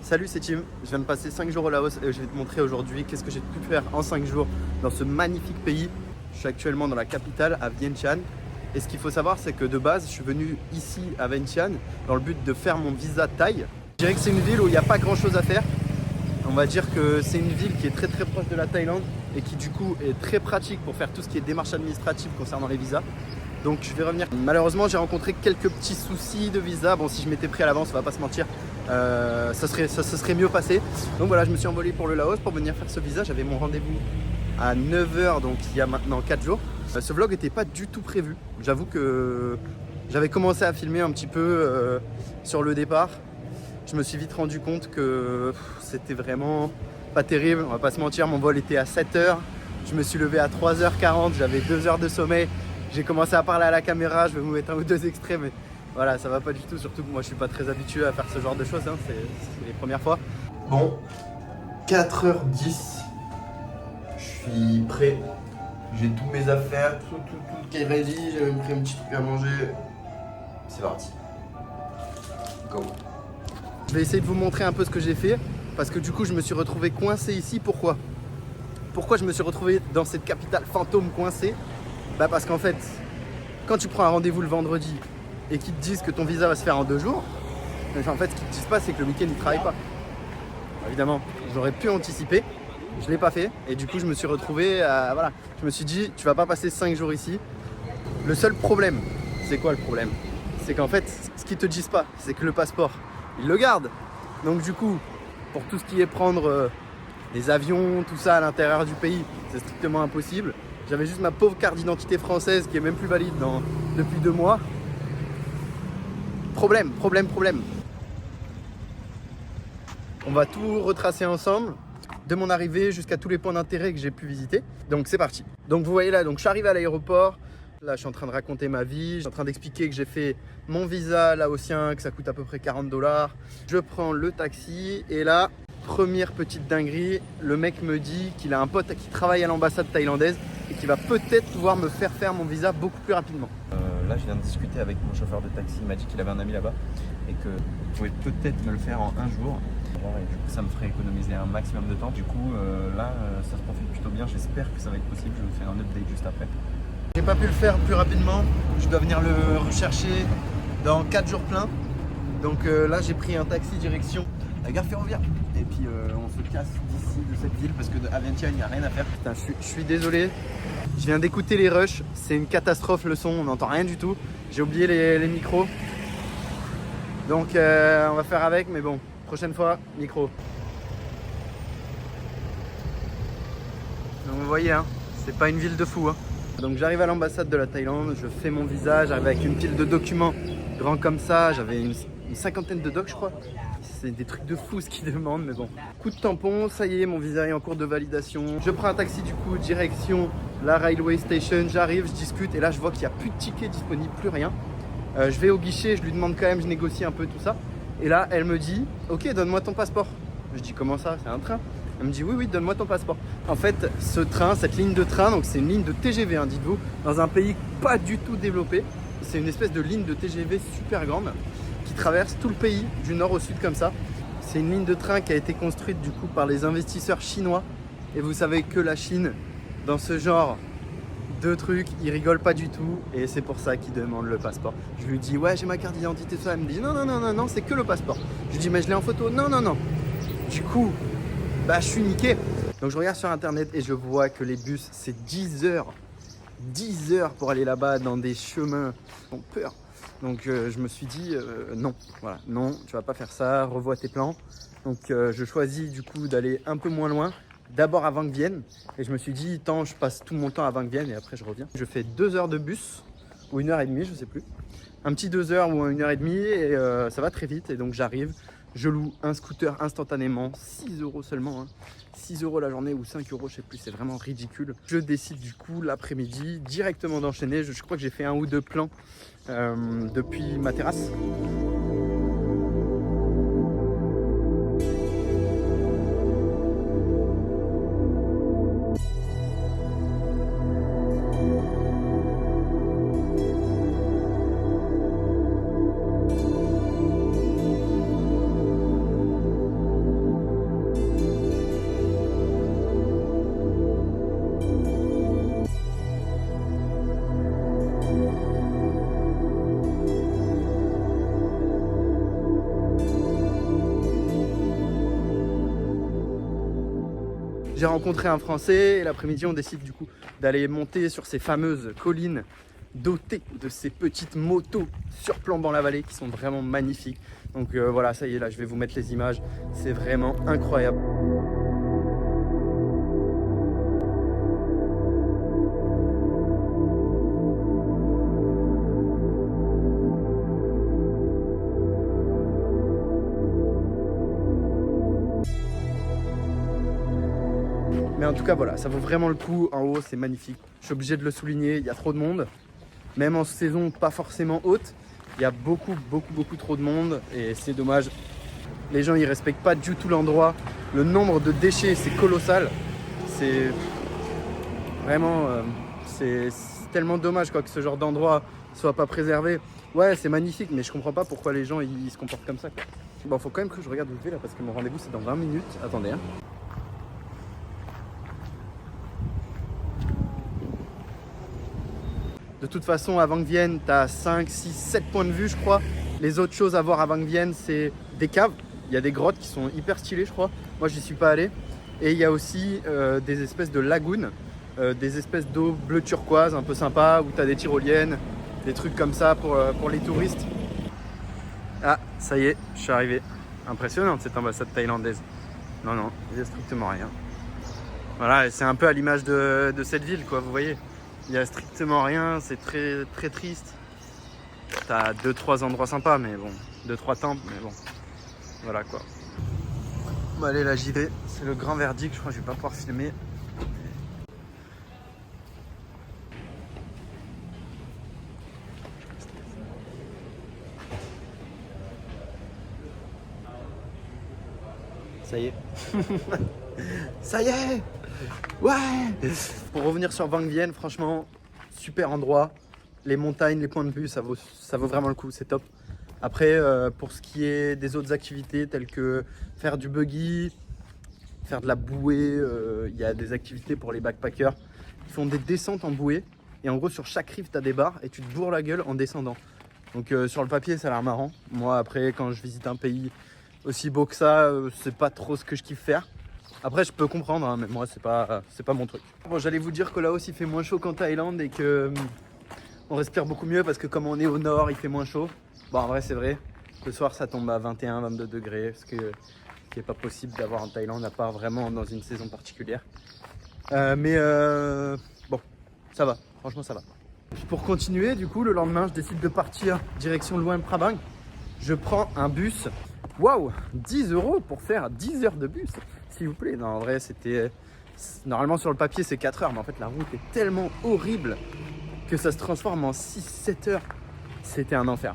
Salut, c'est Tim. Je viens de passer 5 jours au Laos et je vais te montrer aujourd'hui qu'est-ce que j'ai pu faire en 5 jours dans ce magnifique pays. Je suis actuellement dans la capitale, à Vientiane. Et ce qu'il faut savoir, c'est que de base, je suis venu ici à Vientiane dans le but de faire mon visa Thaï. Je dirais que c'est une ville où il n'y a pas grand chose à faire. On va dire que c'est une ville qui est très proche de la Thaïlande et qui du coup est très pratique pour faire tout ce qui est démarches administratives concernant les visas. Donc je vais revenir. Malheureusement, j'ai rencontré quelques petits soucis de visa. Bon, si je m'étais pris à l'avance, on va pas se mentir, ça se serait mieux passé. Donc voilà, je me suis envolé pour le Laos pour venir faire ce visa. J'avais mon rendez-vous à 9 h, donc il y a maintenant 4 jours. Ce vlog n'était pas du tout prévu. J'avoue que j'avais commencé à filmer un petit peu sur le départ. Je me suis vite rendu compte que c'était vraiment pas terrible. On va pas se mentir, mon vol était à 7 h. Je me suis levé à 3 h 40, j'avais 2 heures de sommeil. J'ai commencé à parler à la caméra, je vais vous mettre un ou deux extraits, mais voilà, ça va pas du tout, surtout que moi je suis pas très habitué à faire ce genre de choses, hein. C'est les premières fois. Bon, 4 h 10, je suis prêt, j'ai toutes mes affaires, tout qui est ready, j'ai même pris un petit truc à manger, c'est parti, go. Je vais essayer de vous montrer un peu ce que j'ai fait, parce que du coup je me suis retrouvé coincé ici. Pourquoi je me suis retrouvé dans cette capitale fantôme coincé? Bah parce qu'en fait, quand tu prends un rendez-vous le vendredi et qu'ils te disent que ton visa va se faire en 2 jours, en fait ce qu'ils te disent pas, c'est que le week-end ils travaillent pas. Évidemment, j'aurais pu anticiper, je l'ai pas fait et du coup je me suis retrouvé à, voilà, je me suis dit tu vas pas passer 5 jours ici. Le seul problème, c'est quoi le problème? C'est qu'en fait ce qu'ils te disent pas, c'est que le passeport, ils le gardent. Donc du coup, pour tout ce qui est prendre des avions, tout ça à l'intérieur du pays, c'est strictement impossible. J'avais juste ma pauvre carte d'identité française qui est même plus valide depuis 2 mois. Problème. On va tout retracer ensemble, de mon arrivée jusqu'à tous les points d'intérêt que j'ai pu visiter. Donc c'est parti. Donc vous voyez là, donc je suis arrivé à l'aéroport. Là je suis en train de raconter ma vie. Je suis en train d'expliquer que j'ai fait mon visa laotien, que ça coûte à peu près 40 $. Je prends le taxi et là, première petite dinguerie, le mec me dit qu'il a un pote qui travaille à l'ambassade thaïlandaise et qui va peut-être pouvoir me faire mon visa beaucoup plus rapidement. Là, je viens de discuter avec mon chauffeur de taxi. Il m'a dit qu'il avait un ami là-bas et que vous pouvez peut-être me le faire en 1 jour. Et du coup, ça me ferait économiser un maximum de temps. Du coup, là, ça se profile plutôt bien. J'espère que ça va être possible. Je vous fais un update juste après. J'ai pas pu le faire plus rapidement. Je dois venir le rechercher dans 4 jours pleins. Donc là, j'ai pris un taxi direction la gare ferroviaire. Et puis on se casse d'ici, de cette ville, parce qu'à Vientiane, il n'y a rien à faire. Putain, je suis désolé. Je viens d'écouter les rushs. C'est une catastrophe le son, on n'entend rien du tout. J'ai oublié les micros. Donc on va faire avec, mais bon, prochaine fois, micro. Donc vous voyez, hein, c'est pas une ville de fou, hein. Donc j'arrive à l'ambassade de la Thaïlande, je fais mon visa, j'arrive avec une pile de documents grands comme ça, j'avais une 50aine de docs je crois. C'est des trucs de fou ce qu'ils demandent, mais bon. Coup de tampon, ça y est, mon visa est en cours de validation. Je prends un taxi du coup, direction la railway station, j'arrive, je discute et là je vois qu'il n'y a plus de tickets disponibles, plus rien. Je vais au guichet, je lui demande quand même, je négocie un peu tout ça. Et là elle me dit, ok, donne-moi ton passeport. Je dis, comment ça, c'est un train? Elle me dit, oui, donne-moi ton passeport. En fait, ce train, cette ligne de train, donc c'est une ligne de TGV, hein, dites-vous, dans un pays pas du tout développé. C'est une espèce de ligne de TGV super grande qui traverse tout le pays, du nord au sud comme ça. C'est une ligne de train qui a été construite du coup par les investisseurs chinois. Et vous savez que la Chine, dans ce genre de trucs, ils rigolent pas du tout. Et c'est pour ça qu'ils demandent le passeport. Je lui dis, ouais, j'ai ma carte d'identité, ça. Elle me dit, non, c'est que le passeport. Je lui dis, mais je l'ai en photo. Non. Du coup, bah je suis niqué. Donc je regarde sur internet et je vois que les bus c'est 10 heures. 10 heures pour aller là-bas dans des chemins qui font peur. Donc je me suis dit non, voilà, non, tu vas pas faire ça, revois tes plans. Donc je choisis du coup d'aller un peu moins loin, d'abord à Vang Vienne. Et je me suis dit, tant je passe tout mon temps à Vang Vienne et après je reviens. Je fais 2 heures de bus, ou 1h30, je sais plus. Un petit 2 heures ou 1h30 et ça va très vite. Et donc j'arrive. Je loue un scooter instantanément, 6 € seulement, hein. 6 € la journée ou 5 €, je sais plus, c'est vraiment ridicule. Je décide du coup l'après-midi directement d'enchaîner. Je crois que j'ai fait 1 ou 2 plans depuis ma terrasse. J'ai rencontré un Français et l'après-midi, on décide du coup d'aller monter sur ces fameuses collines dotées de ces petites motos surplombant la vallée qui sont vraiment magnifiques. Donc voilà, ça y est, là je vais vous mettre les images, c'est vraiment incroyable. Mais en tout cas voilà, ça vaut vraiment le coup. En haut c'est magnifique, je suis obligé de le souligner, il y a trop de monde. Même en saison pas forcément haute, il y a beaucoup trop de monde et c'est dommage. Les gens ils respectent pas du tout l'endroit. Le nombre de déchets c'est colossal. C'est vraiment c'est tellement dommage quoi, que ce genre d'endroit soit pas préservé. Ouais c'est magnifique mais je comprends pas pourquoi les gens ils se comportent comme ça quoi. Bon faut quand même que je regarde où je vais là parce que mon rendez-vous c'est dans 20 minutes. Attendez hein. De toute façon, à Vangvienne, tu as 5, 6, 7 points de vue, je crois. Les autres choses à voir à Vangvienne, c'est des caves. Il y a des grottes qui sont hyper stylées, je crois. Moi, j'y suis pas allé. Et il y a aussi des espèces de lagunes, des espèces d'eau bleu turquoise un peu sympa, où tu as des tyroliennes, des trucs comme ça pour les touristes. Ah, ça y est, je suis arrivé. Impressionnante cette ambassade thaïlandaise. Non, non, il n'y a strictement rien. Voilà, c'est un peu à l'image de cette ville, quoi, vous voyez. Il n'y a strictement rien, c'est très triste. T'as 2-3 endroits sympas, mais bon, 2-3 temples, mais bon, voilà quoi. Bon allez, là j'y vais, c'est le grand verdict, je crois que je vais pas pouvoir filmer. Ça y est. Ça y est. Ouais. Pour revenir sur Vangvienne, franchement, super endroit. Les montagnes, les points de vue, ça vaut vraiment le coup, c'est top. Après, pour ce qui est des autres activités telles que faire du buggy, faire de la bouée, il y a des activités pour les backpackers. Ils font des descentes en bouée et en gros sur chaque rive tu as des barres et tu te bourres la gueule en descendant. Donc sur le papier ça a l'air marrant. Moi après quand je visite un pays aussi beau que ça, c'est pas trop ce que je kiffe faire. Après je peux comprendre hein, mais moi c'est pas mon truc. Bon j'allais vous dire que là aussi il fait moins chaud qu'en Thaïlande et que on respire beaucoup mieux parce que comme on est au nord il fait moins chaud. Bon en vrai c'est vrai, le soir ça tombe à 21-22 degrés ce qui est pas possible d'avoir en Thaïlande à part vraiment dans une saison particulière. Bon ça va, franchement ça va. Puis pour continuer du coup le lendemain je décide de partir direction Luang Prabang. Je prends un bus. Waouh, 10 € pour faire 10 heures de bus, s'il vous plaît. Non, en vrai, c'était... Normalement, sur le papier, c'est 4 heures, mais en fait, la route est tellement horrible que ça se transforme en 6-7 heures. C'était un enfer.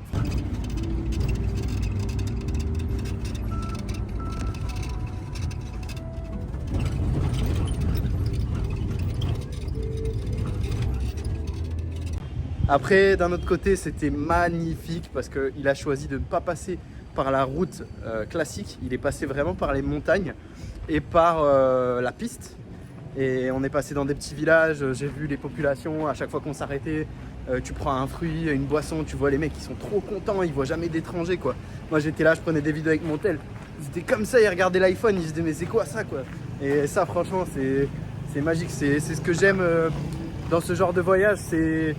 Après, d'un autre côté, c'était magnifique parce qu'il a choisi de ne pas passer par la route classique. Il est passé vraiment par les montagnes et par la piste. Et on est passé dans des petits villages. J'ai vu les populations. À chaque fois qu'on s'arrêtait, tu prends un fruit, une boisson. Tu vois les mecs qui sont trop contents. Ils voient jamais d'étrangers, quoi. Moi, j'étais là, je prenais des vidéos avec mon tel. Ils étaient comme ça, ils regardaient l'iPhone. Ils se disaient, mais c'est quoi ça, quoi? Et ça, franchement, c'est magique. C'est ce que j'aime dans ce genre de voyage. C'est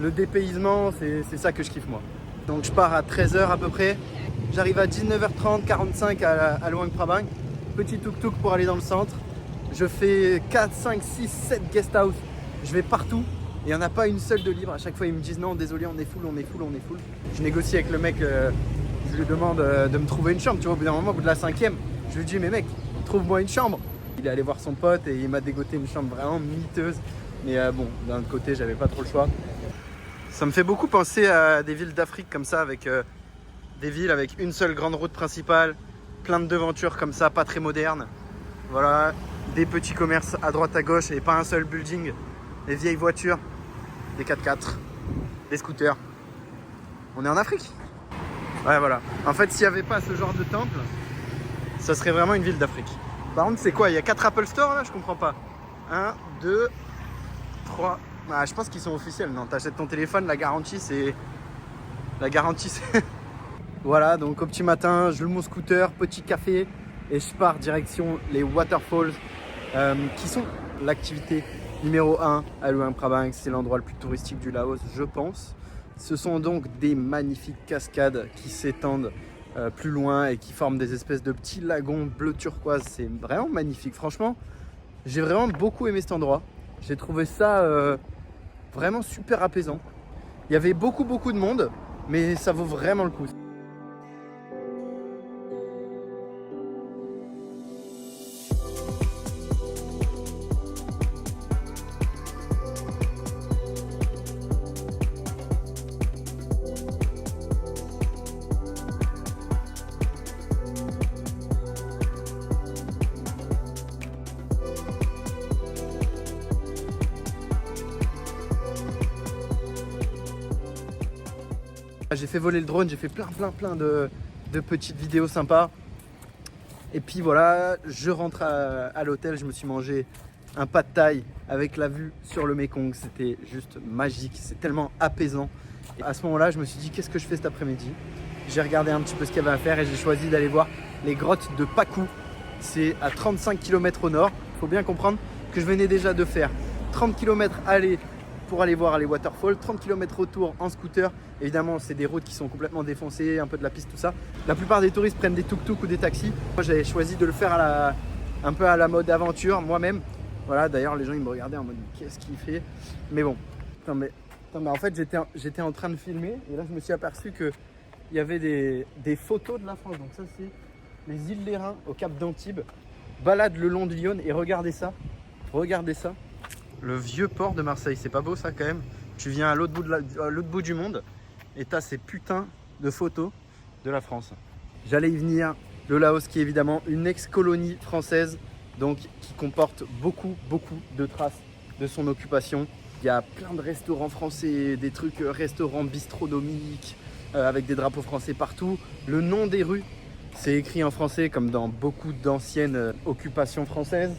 le dépaysement, c'est ça que je kiffe moi. Donc je pars à 13 h à peu près. J'arrive à 19h30, 45 à Luang Prabang. Petit tuk-tuk pour aller dans le centre. Je fais 4, 5, 6, 7 guest house. Je vais partout. Et il n'y en a pas une seule de libre. À chaque fois, ils me disent non, désolé, on est full. Je négocie avec le mec. Je lui demande de me trouver une chambre. Tu vois, au bout d'un moment, au bout de la 5e, je lui dis, mais mec, trouve-moi une chambre. Il est allé voir son pote et il m'a dégoté une chambre vraiment miteuse. Mais bon, d'un autre côté, j'avais pas trop le choix. Ça me fait beaucoup penser à des villes d'Afrique comme ça, avec des villes avec une seule grande route principale, plein de devantures comme ça, pas très modernes. Voilà, des petits commerces à droite à gauche et pas un seul building, des vieilles voitures, des 4x4, des scooters. On est en Afrique. Ouais, voilà. En fait, s'il n'y avait pas ce genre de temple, ça serait vraiment une ville d'Afrique. Par contre, c'est quoi? Il y a 4 Apple Store là? Je comprends pas. 1, 2, 3... Ah, je pense qu'ils sont officiels. Non, t'achètes ton téléphone, la garantie c'est... Voilà, donc au petit matin, je loue mon scooter, petit café et je pars direction les waterfalls qui sont l'activité numéro 1 à Luang Prabang. C'est l'endroit le plus touristique du Laos, je pense. Ce sont donc des magnifiques cascades qui s'étendent plus loin et qui forment des espèces de petits lagons bleu turquoise. C'est vraiment magnifique. Franchement, j'ai vraiment beaucoup aimé cet endroit. J'ai trouvé ça vraiment super apaisant. Il y avait beaucoup de monde, mais ça vaut vraiment le coup. J'ai fait voler le drone, j'ai fait plein de petites vidéos sympas. Et puis voilà, je rentre à l'hôtel, je me suis mangé un pad thai avec la vue sur le Mekong. C'était juste magique, c'est tellement apaisant. Et à ce moment-là, je me suis dit, qu'est-ce que je fais cet après-midi? J'ai regardé un petit peu ce qu'il y avait à faire et j'ai choisi d'aller voir les grottes de Paku. C'est à 35 km au nord. Il faut bien comprendre que je venais déjà de faire 30 km aller pour aller voir les waterfalls, 30 km retour en scooter. Évidemment, c'est des routes qui sont complètement défoncées, un peu de la piste, tout ça. La plupart des touristes prennent des tuk-tuk ou des taxis. Moi, j'avais choisi de le faire un peu à la mode aventure, moi-même. Voilà, d'ailleurs, les gens, ils me regardaient en mode « qu'est-ce qu'il fait ?» Mais bon, mais en fait, j'étais en train de filmer et là, je me suis aperçu qu'il y avait des photos de la France. Donc ça, c'est les îles Lérins au Cap d'Antibes. Balade le long du Lyon et regardez ça. Regardez ça. Le vieux port de Marseille, c'est pas beau ça quand même? Tu viens à l'autre bout du monde et t'as ces putains de photos de la France. J'allais y venir. Le Laos qui est évidemment une ex-colonie française, donc qui comporte beaucoup de traces de son occupation. Il y a plein de restaurants français, des trucs restaurants bistronomiques avec des drapeaux français partout. Le nom des rues, c'est écrit en français comme dans beaucoup d'anciennes occupations françaises.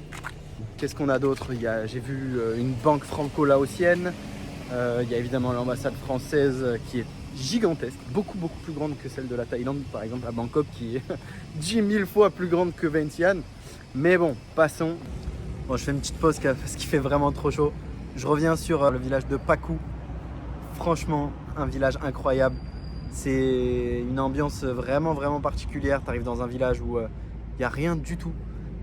Qu'est-ce qu'on a d'autre? J'ai vu une banque franco-laotienne. Il y a évidemment l'ambassade française qui est gigantesque, beaucoup plus grande que celle de la Thaïlande, par exemple à Bangkok, qui est 10 000 fois plus grande que Vientiane. Mais bon, passons. Bon, je fais une petite pause parce qu'il fait vraiment trop chaud. Je reviens sur le village de Paku. Franchement, un village incroyable. C'est une ambiance vraiment particulière. Tu arrives dans un village où il n'y a rien du tout.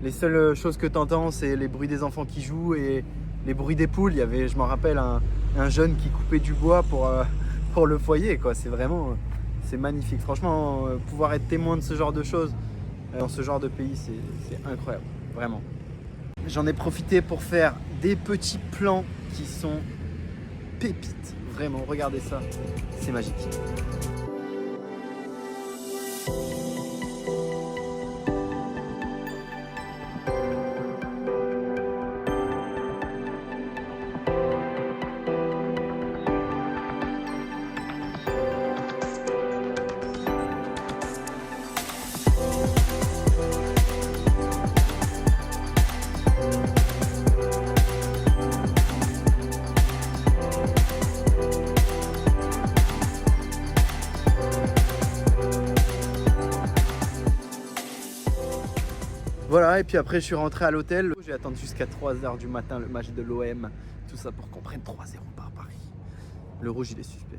Les seules choses que tu entends, c'est les bruits des enfants qui jouent et les bruits des poules. Il y avait, je m'en rappelle, un jeune qui coupait du bois pour le foyer, quoi. C'est magnifique. Franchement, pouvoir être témoin de ce genre de choses dans ce genre de pays, c'est incroyable, vraiment. J'en ai profité pour faire des petits plans qui sont pépites. Vraiment, regardez ça, c'est magique. Voilà, et puis après je suis rentré à l'hôtel. J'ai attendu jusqu'à 3h du matin le match de l'OM, tout ça pour qu'on prenne 3-0 par Paris. Le rouge il est suspect.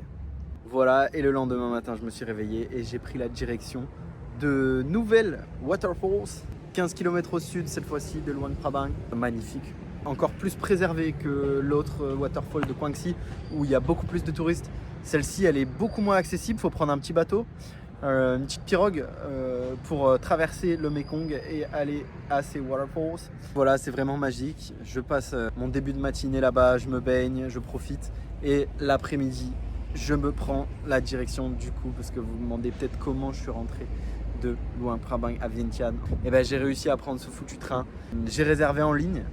Voilà, et le lendemain matin je me suis réveillé et j'ai pris la direction de nouvelles waterfalls, 15 km au sud cette fois-ci de Luang Prabang. Magnifique, encore plus préservé que l'autre waterfall de Quang Si où il y a beaucoup plus de touristes. Celle-ci elle est beaucoup moins accessible, il faut prendre un petit bateau. Une petite pirogue pour traverser le Mekong et aller à ces waterfalls. Voilà, c'est vraiment magique. Je passe mon début de matinée là-bas, je me baigne, je profite. Et l'après-midi, je me prends la direction du coup, parce que vous vous demandez peut-être comment je suis rentré de Luang Prabang à Vientiane. Et ben j'ai réussi à prendre ce foutu train. J'ai réservé en ligne.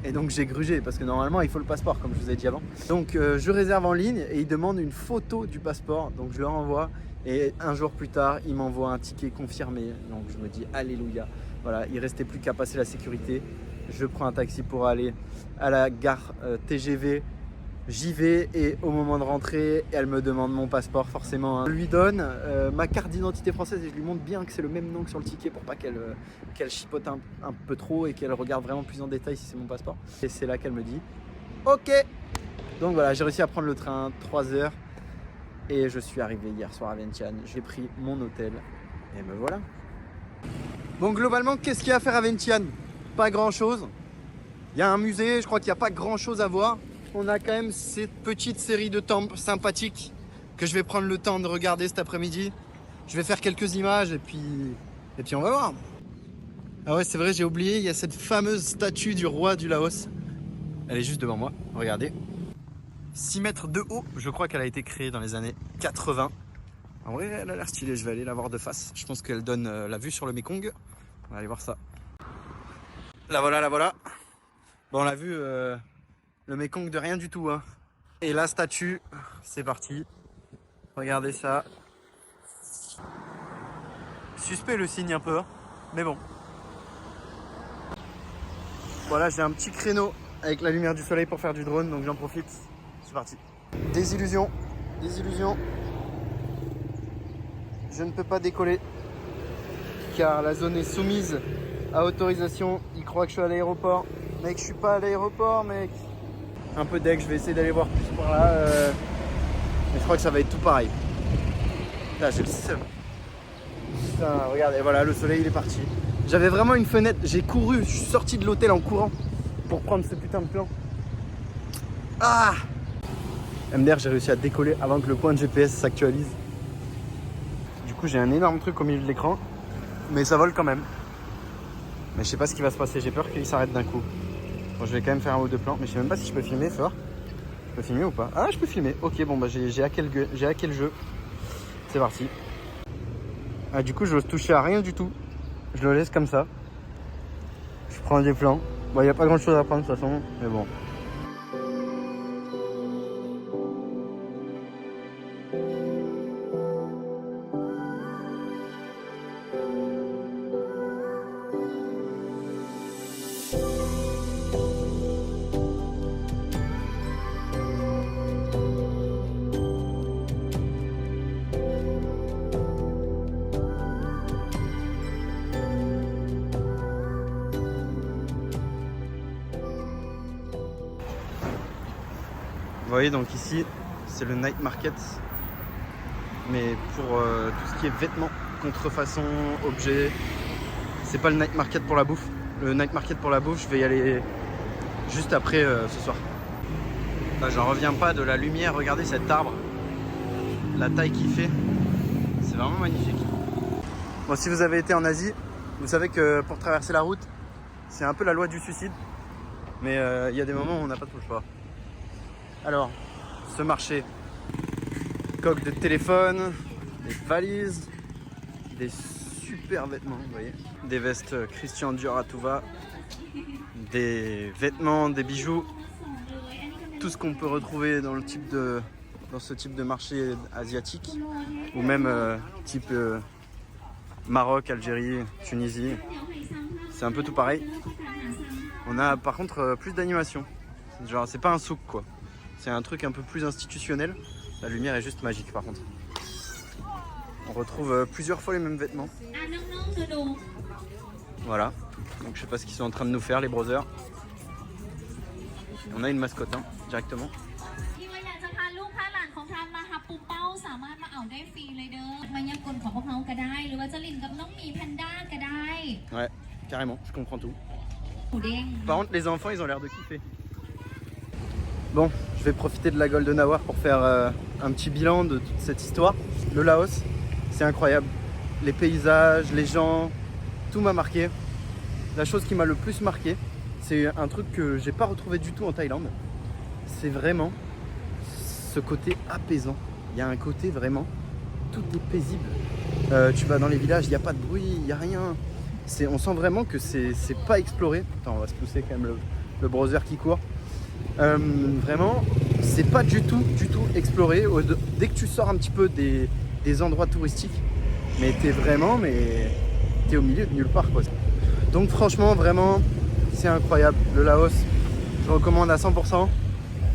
Et donc j'ai grugé parce que normalement il faut le passeport comme je vous ai dit avant. Donc je réserve en ligne et ils demandent une photo du passeport. Donc je leur envoie et un jour plus tard ils m'envoient un ticket confirmé. Donc je me dis alléluia. Voilà, il restait plus qu'à passer la sécurité. Je prends un taxi pour aller à la gare TGV J'y vais et au moment de rentrer, elle me demande mon passeport forcément. Hein. Je lui donne ma carte d'identité française et je lui montre bien que c'est le même nom que sur le ticket pour pas qu'elle chipote un peu trop et qu'elle regarde vraiment plus en détail si c'est mon passeport. Et c'est là qu'elle me dit OK. Donc voilà, j'ai réussi à prendre le train 3 heures et je suis arrivé hier soir à Vientiane. J'ai pris mon hôtel et me voilà. Bon, globalement, qu'est-ce qu'il y a à faire à Vientiane? Pas grand chose. Il y a un musée, je crois qu'il n'y a pas grand chose à voir. On a quand même cette petite série de temples sympathiques que je vais prendre le temps de regarder cet après-midi. Je vais faire quelques images et puis on va voir. Ah ouais, c'est vrai, j'ai oublié, il y a cette fameuse statue du roi du Laos. Elle est juste devant moi, regardez. 6 mètres de haut, je crois qu'elle a été créée dans les années 80. En vrai, elle a l'air stylée, je vais aller la voir de face. Je pense qu'elle donne la vue sur le Mekong. On va aller voir ça. La voilà, la voilà. Bon, on l'a vu, le Mekong de rien du tout. Hein. Et la statue, c'est parti. Regardez ça. Suspect le signe un peu, hein. Mais bon. Voilà, j'ai un petit créneau avec la lumière du soleil pour faire du drone, donc j'en profite. C'est parti. Désillusion, désillusion. Je ne peux pas décoller car la zone est soumise à autorisation. Il croit que je suis à l'aéroport. Mec, je suis pas à l'aéroport, mec. Un peu deg, je vais essayer d'aller voir plus par là. Mais je crois que ça va être tout pareil. Là, j'ai le seum. Putain, regardez, voilà, le soleil il est parti. J'avais vraiment une fenêtre, j'ai couru, je suis sorti de l'hôtel en courant pour prendre ce putain de plan. Ah! MDR, j'ai réussi à décoller avant que le point de GPS s'actualise. Du coup, j'ai un énorme truc au milieu de l'écran, mais ça vole quand même. Mais je sais pas ce qui va se passer, j'ai peur qu'il s'arrête d'un coup. Bon, je vais quand même faire un ou deux plans, mais je sais même pas si je peux filmer, fort. Je peux filmer ou pas? Ah, je peux filmer. Ok, bon, bah j'ai hacké le jeu. C'est parti. Ah, du coup, je n'ose toucher à rien du tout. Je le laisse comme ça. Je prends des plans. Bon, il n'y a pas grand chose à prendre de toute façon, mais bon. Vous voyez, donc ici, c'est le night market. Mais pour tout ce qui est vêtements, contrefaçon, objets, c'est pas le night market pour la bouffe. Le night market pour la bouffe, je vais y aller juste après ce soir. Là, j'en reviens pas de la lumière. Regardez cet arbre, la taille qu'il fait. C'est vraiment magnifique. Bon, si vous avez été en Asie, vous savez que pour traverser la route, c'est un peu la loi du suicide. Mais il y a des moments où on n'a pas trop le choix. Alors, ce marché, coque de téléphone, des valises, des super vêtements, vous voyez, des vestes Christian Dior à tout va, des vêtements, des bijoux, tout ce qu'on peut retrouver dans ce type de marché asiatique, ou même type Maroc, Algérie, Tunisie, c'est un peu tout pareil. On a par contre plus d'animation, genre c'est pas un souk quoi. C'est un truc un peu plus institutionnel. La lumière est juste magique par contre. On retrouve plusieurs fois les mêmes vêtements. Voilà. Donc je sais pas ce qu'ils sont en train de nous faire les brothers. On a une mascotte hein, directement. Ouais, carrément, je comprends tout. Par contre les enfants ils ont l'air de kiffer. Bon, je vais profiter de la Golden Hour pour faire un petit bilan de toute cette histoire. Le Laos, c'est incroyable. Les paysages, les gens, tout m'a marqué. La chose qui m'a le plus marqué, c'est un truc que j'ai pas retrouvé du tout en Thaïlande. C'est vraiment ce côté apaisant. Il y a un côté vraiment, tout est paisible. Tu vas dans les villages, il n'y a pas de bruit, il n'y a rien. On sent vraiment que c'est pas exploré. Attends, on va se pousser quand même le browser qui court. Vraiment, c'est pas du tout exploré. Dès que tu sors un petit peu des endroits touristiques, mais t'es au milieu de nulle part quoi. Donc franchement, vraiment, c'est incroyable. Le Laos, je recommande à 100%.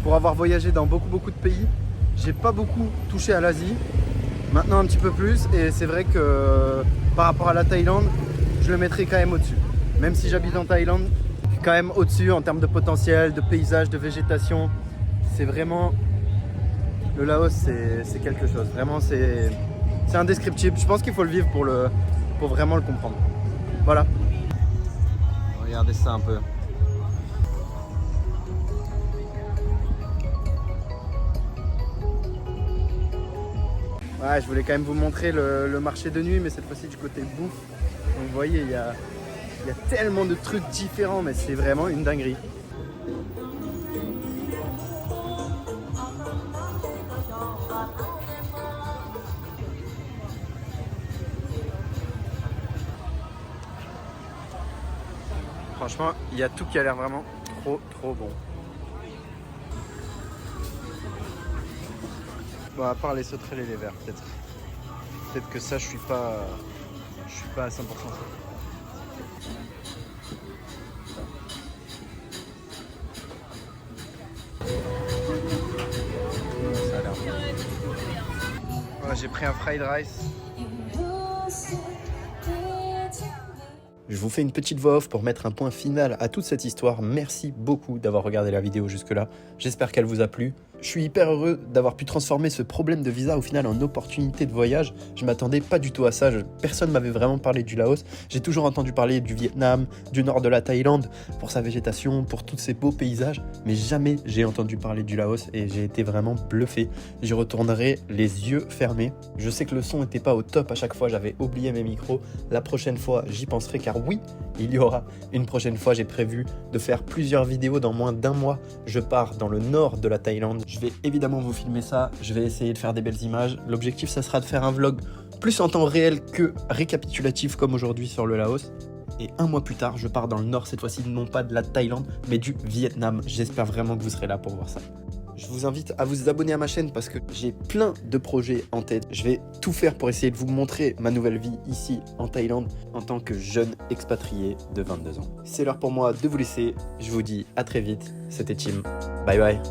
pour avoir voyagé dans beaucoup de pays, j'ai pas beaucoup touché à l'Asie. Maintenant un petit peu plus, et c'est vrai que par rapport à la Thaïlande, je le mettrai quand même au-dessus. Même si j'habite en Thaïlande, je suis quand même au-dessus en termes de potentiel, de paysage, de végétation. C'est vraiment... Le Laos, c'est quelque chose. Vraiment, c'est indescriptible. Je pense qu'il faut le vivre pour vraiment le comprendre. Voilà. Regardez ça un peu. Ouais, je voulais quand même vous montrer le marché de nuit, mais cette fois-ci du côté bouffe. Donc vous voyez, il y a tellement de trucs différents, mais c'est vraiment une dinguerie. Franchement, il y a tout qui a l'air vraiment trop bon. Bon, à part les sauterelles et les vers, peut-être. Peut-être que ça, je suis pas à 100% sûr. Ça a l'air bien. Ouais, j'ai pris un fried rice. Je vous fais une petite voix off pour mettre un point final à toute cette histoire. Merci beaucoup d'avoir regardé la vidéo jusque-là. J'espère qu'elle vous a plu. Je suis hyper heureux d'avoir pu transformer ce problème de visa au final en opportunité de voyage. Je m'attendais pas du tout à ça. Personne m'avait vraiment parlé du Laos. J'ai toujours entendu parler du Vietnam, du nord de la Thaïlande, pour sa végétation, pour tous ces beaux paysages. Mais jamais j'ai entendu parler du Laos et j'ai été vraiment bluffé. J'y retournerai les yeux fermés. Je sais que le son n'était pas au top à chaque fois. J'avais oublié mes micros. La prochaine fois, j'y penserai car oui, il y aura une prochaine fois. J'ai prévu de faire plusieurs vidéos dans moins d'un mois. Je pars dans le nord de la Thaïlande. Je vais évidemment vous filmer ça. Je vais essayer de faire des belles images. L'objectif, ça sera de faire un vlog plus en temps réel que récapitulatif comme aujourd'hui sur le Laos. Et un mois plus tard, je pars dans le nord, cette fois-ci non pas de la Thaïlande, mais du Vietnam. J'espère vraiment que vous serez là pour voir ça. Je vous invite à vous abonner à ma chaîne parce que j'ai plein de projets en tête. Je vais tout faire pour essayer de vous montrer ma nouvelle vie ici en Thaïlande en tant que jeune expatrié de 22 ans. C'est l'heure pour moi de vous laisser. Je vous dis à très vite. C'était Tim. Bye bye.